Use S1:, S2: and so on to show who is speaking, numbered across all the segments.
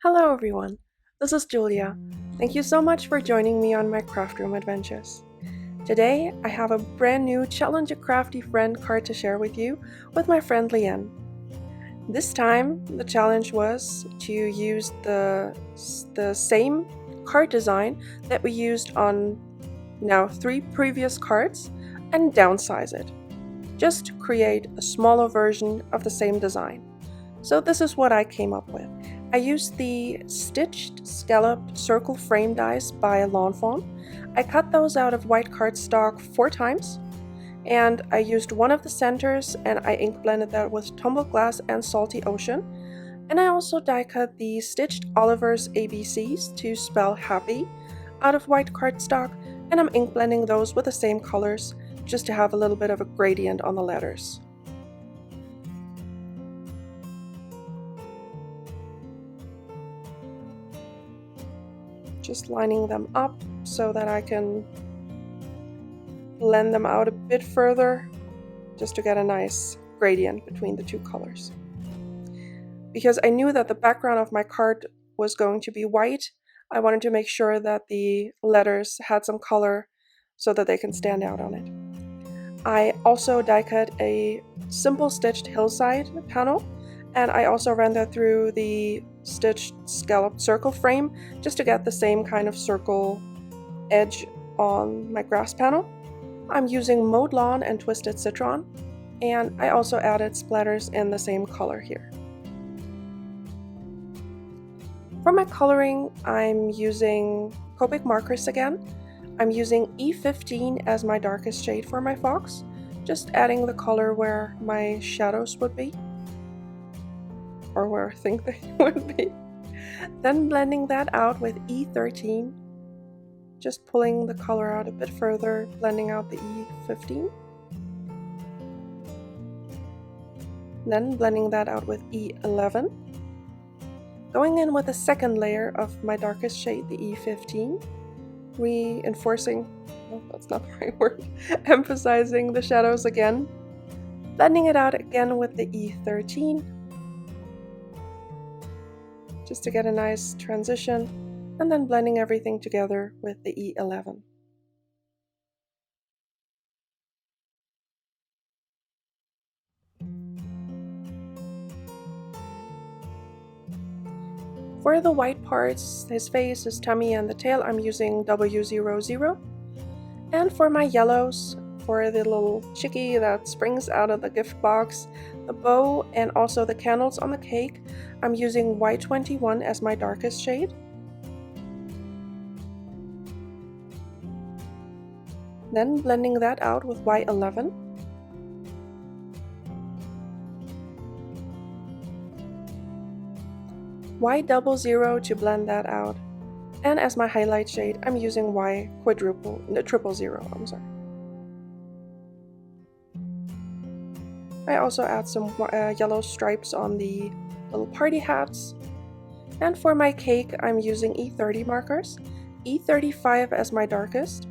S1: Hello everyone, this is Julia. Thank you so much for joining me on my craft room adventures. Today I have a brand new Challenge a Crafty Friend card to share with you with my friend Leanne. This time the challenge was to use the same card design that we used on now 3 previous cards and downsize it. Just create a smaller version of the same design. So this is what I came up with. I used the stitched scalloped circle frame dies by Fawn. I cut those out of white cardstock 4 times, and I used one of the centers and I ink blended that with tumbled glass and salty ocean. And I also die cut the stitched Oliver's ABCs to spell happy out of white cardstock, and I'm ink blending those with the same colors just to have a little bit of a gradient on the letters. Just lining them up so that I can blend them out a bit further just to get a nice gradient between the 2 colors. Because I knew that the background of my card was going to be white, I wanted to make sure that the letters had some color so that they can stand out on it. I also die cut a simple stitched hillside panel, and I also ran that through the stitched scalloped circle frame just to get the same kind of circle edge on my grass panel. I'm using mowed lawn and twisted citron, and I also added splatters in the same color here. For my coloring, I'm using Copic markers again. I'm using E15 as my darkest shade for my fox, just adding the color where my shadows would be, or where I think they would be. Then blending that out with E13, just pulling the color out a bit further, blending out the E15. Then blending that out with E11. Going in with a second layer of my darkest shade, the E15, reinforcing, oh, that's not the right word, emphasizing the shadows again. Blending it out again with the E13, just to get a nice transition, and then blending everything together with the E11. For the white parts, his face, his tummy, and the tail, I'm using W00. And for my yellows, for the little chickie that springs out of the gift box, the bow, and also the candles on the cake, I'm using Y21 as my darkest shade. Then blending that out with Y11. Y00 to blend that out. And as my highlight shade, I'm using triple zero. I also add some yellow stripes on the little party hats. And for my cake, I'm using E30 markers, E35 as my darkest,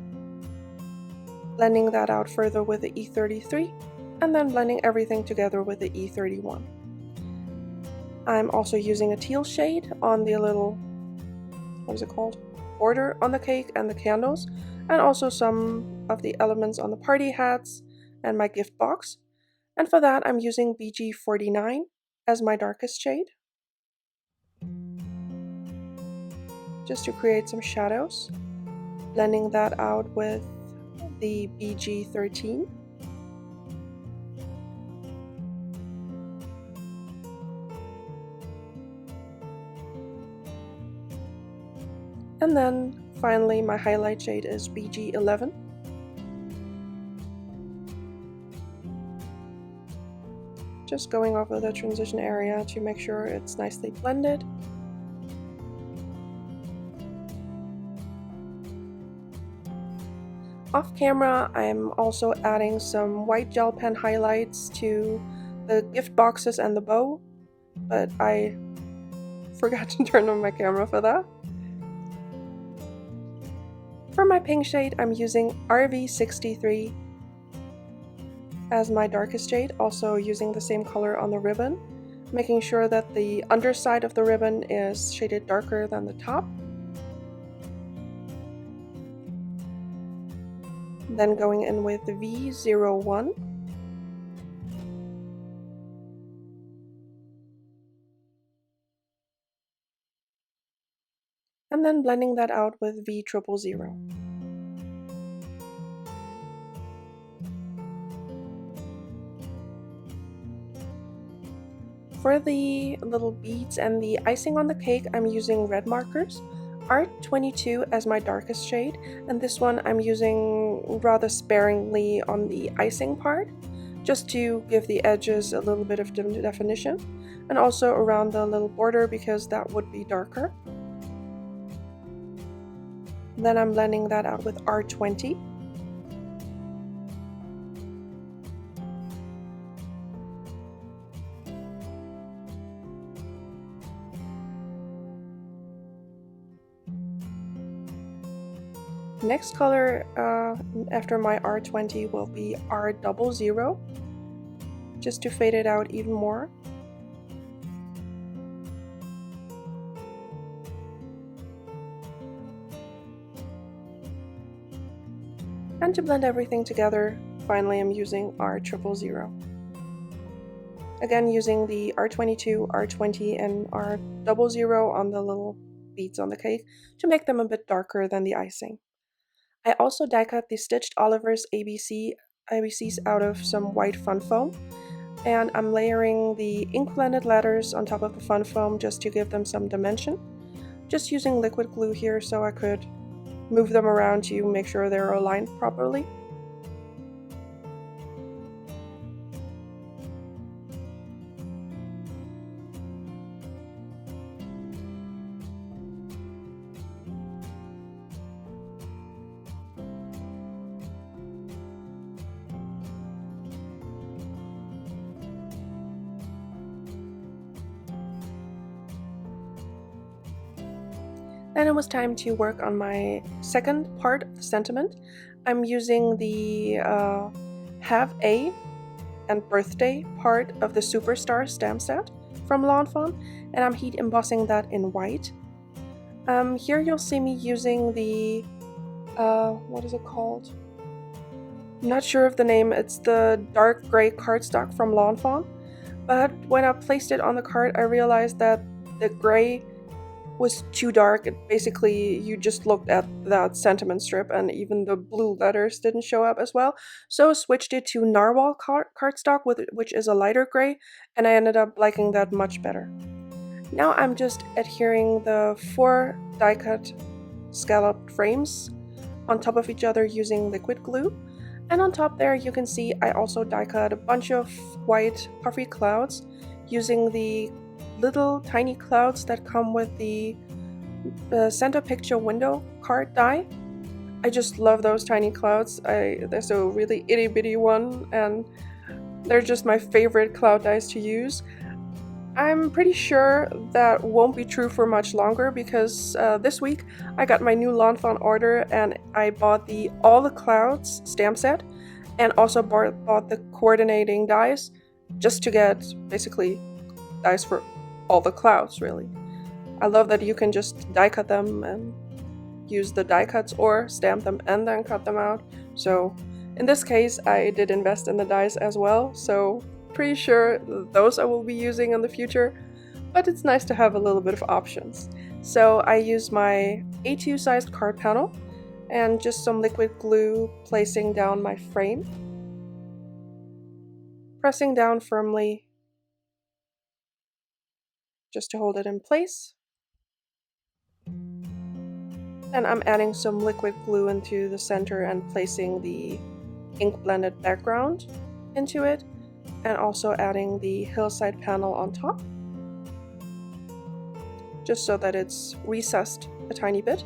S1: blending that out further with the E33, and then blending everything together with the E31. I'm also using a teal shade on the little, border on the cake and the candles, and also some of the elements on the party hats and my gift box. And for that, I'm using BG49 as my darkest shade, just to create some shadows, blending that out with the BG13. And then finally my highlight shade is BG11. Just going over the transition area to make sure it's nicely blended. Off camera, I'm also adding some white gel pen highlights to the gift boxes and the bow, but I forgot to turn on my camera for that. For my pink shade, I'm using RV63 as my darkest shade, also using the same color on the ribbon. making sure that the underside of the ribbon is shaded darker than the top. Then going in with V01. And then blending that out with V000. For the little beads and the icing on the cake, I'm using red markers, R22 as my darkest shade, and this one I'm using rather sparingly on the icing part, just to give the edges a little bit of definition, and also around the little border because that would be darker. Then I'm blending that out with R20. Next color after my R20 will be R00, just to fade it out even more. And to blend everything together, finally I'm using R000. Again, using the R22, R20, and R00 on the little beads on the cake to make them a bit darker than the icing. I also die cut the Stitched Oliver's ABCs out of some white fun foam, and I'm layering the ink blended letters on top of the fun foam just to give them some dimension. Just using liquid glue here so I could move them around to make sure they're aligned properly. Then it was time to work on my second part of the sentiment. I'm using the Have A and Birthday part of the Superstar stamp set from Fawn, and I'm heat embossing that in white. Here you'll see me using the, what is it called? I'm not sure of the name. It's the dark gray cardstock from Fawn, but when I placed it on the card, I realized that the gray was too dark. Basically, you just looked at that sentiment strip and even the blue letters didn't show up as well. So I switched it to Narwhal cardstock, which is a lighter gray, and I ended up liking that much better. Now I'm just adhering the 4 die cut scalloped frames on top of each other using liquid glue. And on top there you can see I also die cut a bunch of white puffy clouds using the little tiny clouds that come with the center picture window card die. I just love those tiny clouds. There's a really itty bitty one and they're just my favorite cloud dies to use. I'm pretty sure that won't be true for much longer because this week I got my new Fawn order and I bought the All the Clouds stamp set and also bought the coordinating dies just to get basically dies for all the clouds, really. I love that you can just die cut them and use the die cuts or stamp them and then cut them out. So in this case I did invest in the dies as well, so pretty sure those I will be using in the future, but it's nice to have a little bit of options. So I use my A2 sized card panel and just some liquid glue placing down my frame, pressing down firmly just to hold it in place. And I'm adding some liquid glue into the center and placing the ink blended background into it, and also adding the hillside panel on top, just so that it's recessed a tiny bit.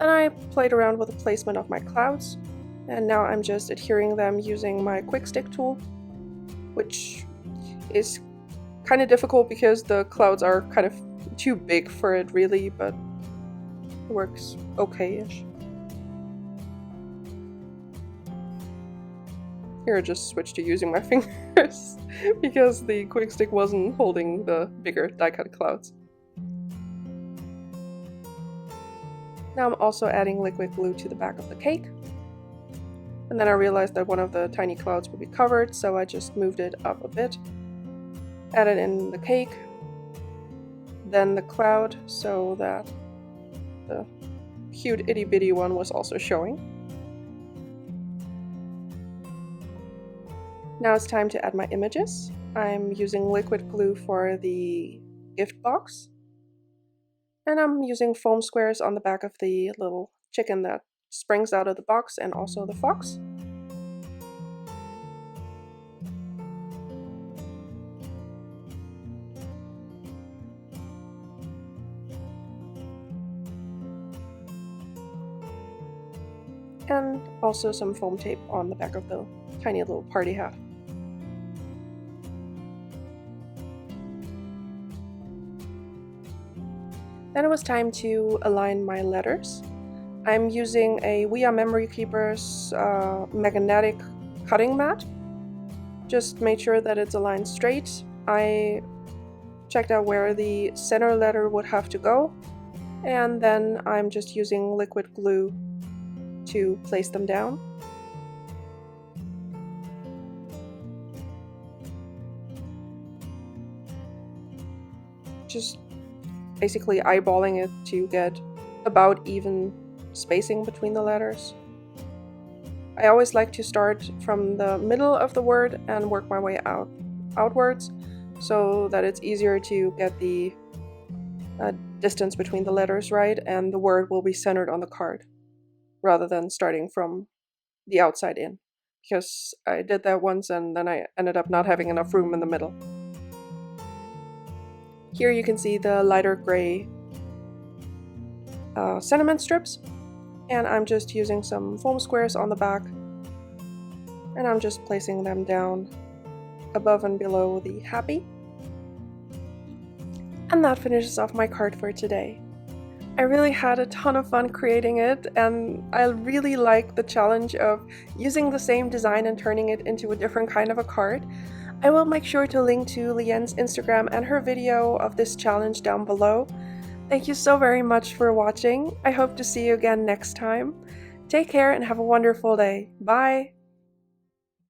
S1: And I played around with the placement of my clouds, and now I'm just adhering them using my quick stick tool, which is kind of difficult because the clouds are kind of too big for it really, but it works okay-ish. Here I just switched to using my fingers because the quick stick wasn't holding the bigger die cut clouds. Now I'm also adding liquid glue to the back of the cake. And then I realized that one of the tiny clouds would be covered, so I just moved it up a bit. Added in the cake, then the cloud, so that the cute itty bitty one was also showing. Now it's time to add my images. I'm using liquid glue for the gift box. And I'm using foam squares on the back of the little chicken that springs out of the box and also the fox. And also some foam tape on the back of the tiny little party hat. Then it was time to align my letters. I'm using a We Are Memory Keepers magnetic cutting mat. Just made sure that it's aligned straight. I checked out where the center letter would have to go, and then I'm just using liquid glue to place them down. Just basically eyeballing it to get about even spacing between the letters. I always like to start from the middle of the word and work my way outwards, so that it's easier to get the distance between the letters right, and the word will be centered on the card, rather than starting from the outside in, because I did that once and then I ended up not having enough room in the middle. Here you can see the lighter gray sentiment strips, and I'm just using some foam squares on the back, and I'm just placing them down above and below the happy. And that finishes off my card for today. I really had a ton of fun creating it, and I really like the challenge of using the same design and turning it into a different kind of a card. I will make sure to link to Leanne's Instagram and her video of this challenge down below. Thank you so very much for watching. I hope to see you again next time. Take care and have a wonderful day. Bye!